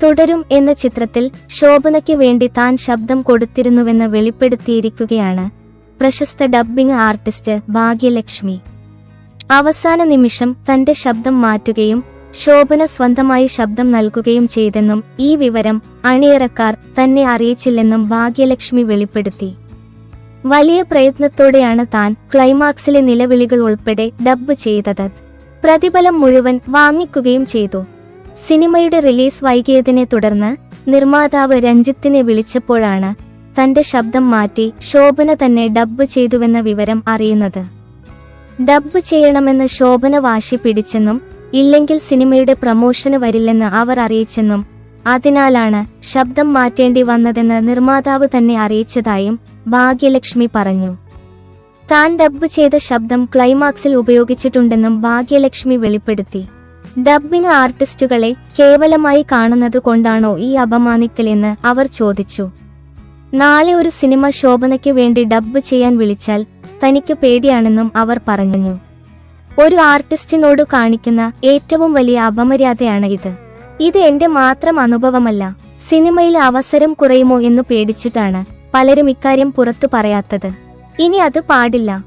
തുടരും എന്ന ചിത്രത്തിൽ ശോഭനയ്ക്ക് വേണ്ടി താൻ ശബ്ദം കൊടുത്തിരുന്നുവെന്ന് വെളിപ്പെടുത്തിയിരിക്കുകയാണ് പ്രശസ്ത ഡബ്ബിംഗ് ആർട്ടിസ്റ്റ് ഭാഗ്യലക്ഷ്മി. അവസാന നിമിഷം തന്റെ ശബ്ദം മാറ്റുകയും ശോഭന സ്വന്തമായി ശബ്ദം നൽകുകയും ചെയ്തെന്നും ഈ വിവരം അണിയറക്കാർ തന്നെ അറിയിച്ചില്ലെന്നും ഭാഗ്യലക്ഷ്മി വെളിപ്പെടുത്തി. വലിയ പ്രയത്നത്തോടെയാണ് താൻ ക്ലൈമാക്സിലെ നിലവിളികൾ ഉൾപ്പെടെ ഡബ്ബ് ചെയ്തത്. പ്രതിഫലം മുഴുവൻ വാങ്ങിക്കുകയും ചെയ്തു. സിനിമയുടെ റിലീസ് വൈകിയതിനെ തുടർന്ന് നിർമ്മാതാവ് രഞ്ജിത്തിനെ വിളിച്ചപ്പോഴാണ് തന്റെ ശബ്ദം മാറ്റി ശോഭന തന്നെ ഡബ്ബ് ചെയ്തുവെന്ന വിവരം അറിയുന്നത്. ഡബ്ബ് ചെയ്യണമെന്ന് ശോഭന വാശി പിടിച്ചെന്നും ഇല്ലെങ്കിൽ സിനിമയുടെ പ്രമോഷന് വരില്ലെന്ന് അവർ അറിയിച്ചെന്നും അതിനാലാണ് ശബ്ദം മാറ്റേണ്ടി വന്നതെന്ന് നിർമ്മാതാവ് തന്നെ അറിയിച്ചതായും ഭാഗ്യലക്ഷ്മി പറഞ്ഞു. താൻ ഡബ്ബ് ചെയ്ത ശബ്ദം ക്ലൈമാക്സിൽ ഉപയോഗിച്ചിട്ടുണ്ടെന്നും ഭാഗ്യലക്ഷ്മി വെളിപ്പെടുത്തി. ഡബ്ബിംഗ് ആർട്ടിസ്റ്റുകളെ കേവലമായി കാണുന്നത് കൊണ്ടാണോ ഈ അപമാനിക്കലെന്ന് അവർ ചോദിച്ചു. നാളെ ഒരു സിനിമ ശോഭനയ്ക്ക് വേണ്ടി ഡബ്ബ് ചെയ്യാൻ വിളിച്ചാൽ തനിക്ക് പേടിയാണെന്നും അവർ പറഞ്ഞു. ഒരു ആർട്ടിസ്റ്റിനോട് കാണിക്കുന്ന ഏറ്റവും വലിയ അപമര്യാദയാണ് ഇത് എന്റെ മാത്രം അനുഭവമല്ല. സിനിമയിൽ അവസരം കുറയുമോ എന്നു പേടിച്ചിട്ടാണ് പലരും ഇക്കാര്യം പുറത്തു പറയാത്തത്. ഇനി അത് പാടില്ല.